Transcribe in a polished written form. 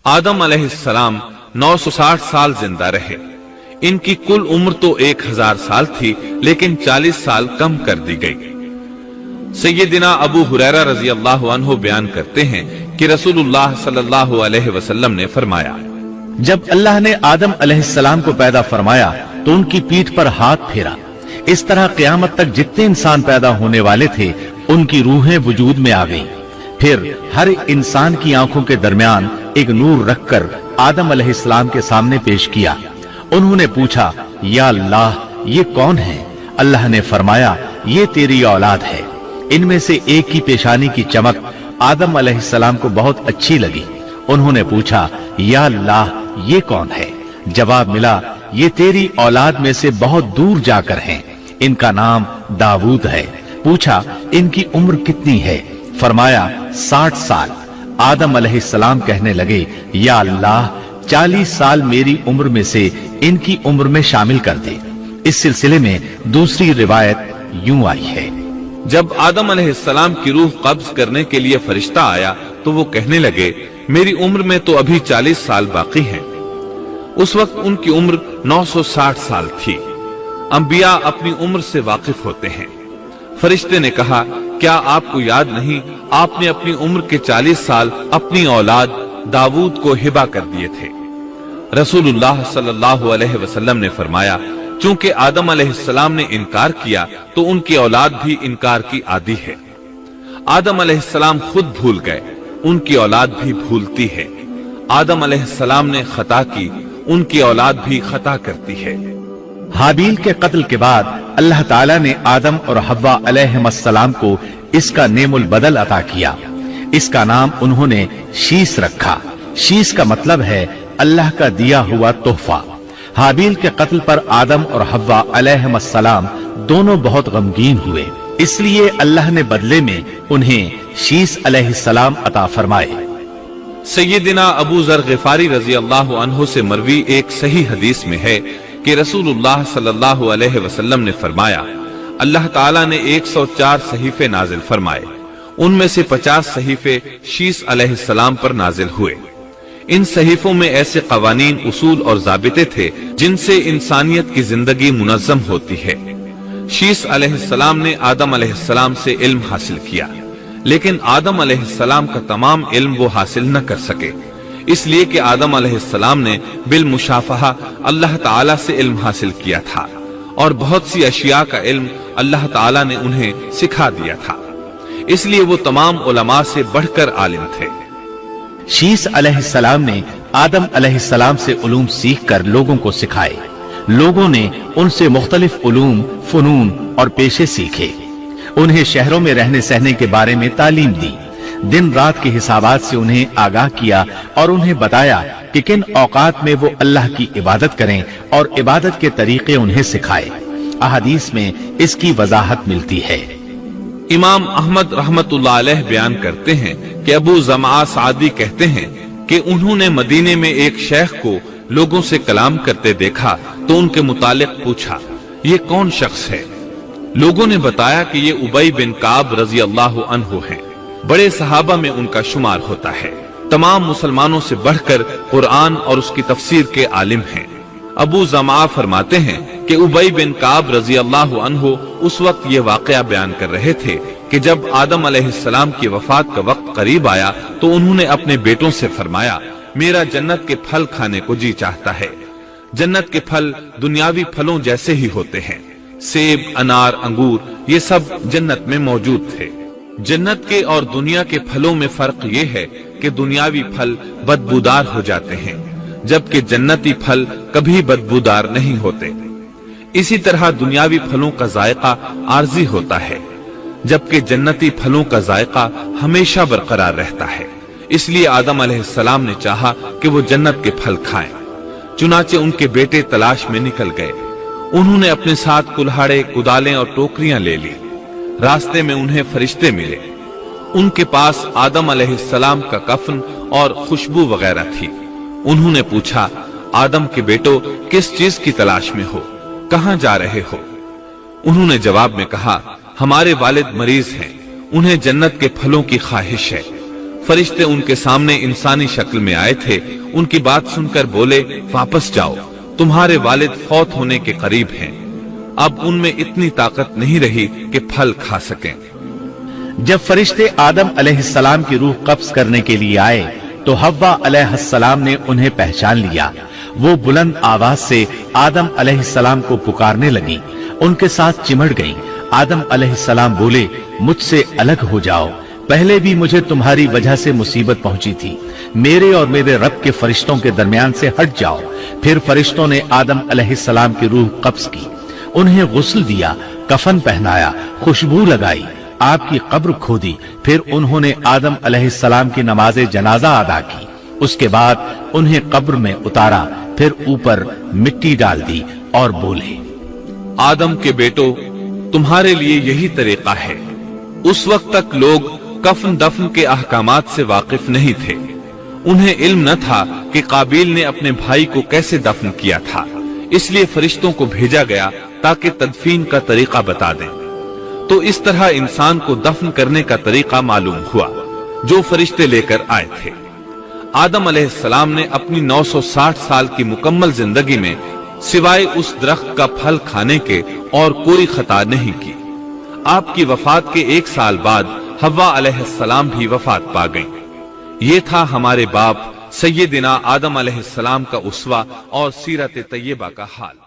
आदम अलैहिस्सलाम 960 साल जिंदा रहे। इनकी कुल उम्र तो 1000 साल थी, लेकिन 40 साल कम कर दी गई। सैयदना अबू हुरैरा रजी अल्लाह अन्हु बयान करते हैं कि रसूलुल्लाह सल्लल्लाहु अलैहि वसल्लम ने फरमाया, जब अल्लाह ने आदम अलैहिस्सलाम को पैदा फरमाया तो उनकी पीठ पर हाथ फेरा। इस तरह क़यामत तक जितने इंसान पैदा होने वाले थे उनकी रूहें वजूद में आ गईं। फिर हर इंसान की आंखों के दरमियान एक नूर रखकर आदम अलैहिस्सलाम के सामने पेश किया। उन्होंने पूछा, या अल्लाह, ये कौन है? अल्लाह ने फरमाया, ये तेरी औलाद है। इनमें से एक की पेशानी की चमक आदम अलैहिस्सलाम को बहुत अच्छी लगी। उन्होंने पूछा, या अल्लाह, ये कौन है? जवाब मिला, ये तेरी औलाद में से बहुत दूर जाकर हैं। इनका नाम दाऊद है। पूछा, इनकी उम्र कितनी है? फरमाया, 60 साल। आदम अलैहिस्सलाम कहने लगे, या अल्लाह, 40 साल मेरी उम्र में से इनकी उम्र में शामिल कर दे। इस सिलसिले में दूसरी रिवायत यूं आई है, जब आदम अलैहिस्सलाम की रूह कब्ज करने के लिए फरिश्ता आया तो वो कहने लगे, मेरी उम्र में तो अभी 40 साल बाकी हैं। उस वक्त उनकी उम्र 960 साल थी। अंबिया अपनी उम्र से वाकिफ होते हैं। फरिश्ते ने कहा, क्या आपको याद नहीं, आपने अपनी उम्र के 40 साल अपनी औलाद दाऊद को हिबा कर दिए थे। रसूलुल्लाह सल्लल्लाहु अलैहि वसल्लम ने फरमाया, चूंकि आदम अलैहिस्सलाम ने इनकार किया तो उनकी औलाद भी इनकार की आदी है। आदम अलैहिस्सलाम खुद भूल गए, उनकी औलाद भी भूलती है। आदम अलैहिस्सलाम ने खता की, उनकी औलाद भी खता करती है। हाबील के कत्ल के बाद अल्लाह ताला ने आदम और हव्वा अलैहिस्सलाम को इसका नेमुल बदल अता किया। इसका नाम उन्होंने शीस रखा। शीस का मतलब है अल्लाह का दिया हुआ तोहफा। हाबील के कत्ल पर आदम और हव्वा अलैहिस्सलाम दोनों बहुत गमगीन हुए, इसलिए अल्लाह ने बदले में उन्हें शीस अलैहिस्सलाम अता फरमाए। सैयदना अबू ज़र ग़िफ़ारी रज़ी अल्लाहु अन्हु से मरवी एक सही हदीस में है कि रसूलुल्लाह सल्लल्लाहु अलैहि वसल्लम ने फरमाया, अल्लाह ताला ने 104 सहीफे नाजिल फरमाए। उनमें से 50 सहीफे शीस अलैहिस्सलाम पर नाजिल हुए। इन सहीफों में ऐसे कवानीन, उसूल और ज़ाबिते थे जिनसे इंसानियत की जिंदगी मुनज़्ज़म होती है। शीस अलैहिस्सलाम ने आदम अलैहिस्सलाम से इल्म हासिल किया, लेकिन आदम अलैहिस्सलाम का तमाम इल्म वो हासिल न कर सके, इसलिए कि आदम अलैहिस्सलाम ने बिल मुशाफहा अल्लाह ताला से इल्म हासिल किया था और बहुत सी अशिया का इल्म अल्लाह ताला ने उन्हें सिखा दिया था। इसलिए वो तमाम उलमा से बढ़कर आलिम थे। शीस अलैहिस्सलाम ने आदम अलैहिस्सलाम से उलूम सीख कर लोगों को सिखाए। लोगों ने उनसे मुख्तलिफ उलूम, फनून और पेशे सीखे। उन्हें शहरों में रहने सहने के बारे में तालीम दी। दिन रात के हिसाबात से उन्हें आगाह किया और उन्हें बताया कि किन औकात में वो अल्लाह की इबादत करें और इबादत के तरीके उन्हें सिखाए। अहादीस में इसकी वजाहत मिलती है। इमाम अहमद रहमतुल्लाह अलैह बयान करते हैं कि अबू जमा सादी कहते हैं कि उन्होंने मदीने में एक शेख को लोगों से कलाम करते देखा तो उनके मुतालिक पूछा, ये कौन शख्स है? लोगों ने बताया कि ये उबई बिन काब रजी अल्लाह अन्हु हैं। बड़े सहाबा में उनका शुमार होता है। तमाम मुसलमानों से बढ़कर कुरान और उसकी तफसीर के आलिम हैं। अबू जमा फरमाते हैं कि उबई बिन काब रजी अल्लाह अन्हु उस वक्त ये वाकया बयान कर रहे थे कि जब आदम अलैहिस्सलाम की वफात का वक्त करीब आया तो उन्होंने अपने बेटों से फरमाया, मेरा जन्नत के फल खाने को जी चाहता है। जन्नत के फल दुनियावी फलों जैसे ही होते हैं। सेब, अनार, अंगूर, ये सब जन्नत में मौजूद थे। जन्नत के और दुनिया के फलों में फर्क ये है कि दुनियावी फल बदबूदार हो जाते हैं, जबकि जन्नती फल कभी बदबूदार नहीं होते। इसी तरह दुनियावी फलों का जायका आर्जी होता है, जबकि जन्नती फलों का जायका हमेशा बरकरार रहता है। इसलिए आदम अलैहिस्सलाम ने चाहा कि वो जन्नत के फल खाएं। चुनाचे उनके बेटे तलाश में निकल गए। उन्होंने अपने साथ कुल्हाड़े, कुदालें और टोकरियां ले ली। रास्ते में उन्हें फरिश्ते मिले। उनके पास आदम अलैहिस्सलाम का कफन और खुशबू वगैरह थी। उन्होंने पूछा, आदम के बेटो, किस चीज की तलाश में हो? कहां जा रहे हो? उन्होंने जवाब में कहा, हमारे वालिद मरीज हैं, उन्हें जन्नत के फलों की ख्वाहिश है। फरिश्ते उनके सामने इंसानी शक्ल में आए थे। उनकी बात सुनकर बोले, वापस जाओ, तुम्हारे वालिद फौत होने के करीब हैं। अब उनमें इतनी ताकत नहीं रही कि फल खा सकें। जब फरिश्ते आदम अलैहिस्सलाम की रूह कब्ज करने के लिए आए तो हव्वा अलैहिस्सलाम ने उन्हें पहचान लिया। वो बुलंद आवाज से आदम अलैहिस्सलाम को पुकारने लगी, उनके साथ चिमड़ गईं। आदम अलैहिस्सलाम बोले, मुझसे अलग हो जाओ, पहले भी मुझे तुम्हारी वजह से मुसीबत पहुंची थी। मेरे और मेरे रब के फरिश्तों के दरमियान से हट जाओ। फिर फरिश्तों ने आदम अलैहिस्सलाम की रूह कब्ज की, उन्हें गुस्ल दिया, कफन पहनाया, खुशबू लगाई, आपकी कब्र खोदी। फिर उन्होंने आदम अलैहिस्सलाम की नमाज़े जनाजा अदा की। उसके बाद उन्हें कब्र में उतारा, फिर ऊपर मिट्टी डाल दी और बोले, आदम के बेटो, तुम्हारे लिए यही तरीका है। उस वक्त तक लोग कफन दफन के अहकामात से वाकिफ नहीं थे। उन्हें इल्म न था कि काबिल ने अपने भाई को कैसे दफन किया था। इसलिए फरिश्तों को भेजा गया ताकि तदफीन का तरीका बता दें। तो इस तरह इंसान को दफन करने का तरीका मालूम हुआ जो फरिश्ते लेकर आए थे। आदम अलैहिस्सलाम ने अपनी 960 साल की मुकम्मल जिंदगी में सिवाय उस दरख्त का फल खाने के और कोई खता नहीं की। आपकी वफात के 1 साल बाद हव्वा अलैहिस्सलाम भी वफात पा गईं। ये था हमारे बाप सैयदिना आदम अलैहिस्सलाम का उसवा और सीरत तैयबा का हाल।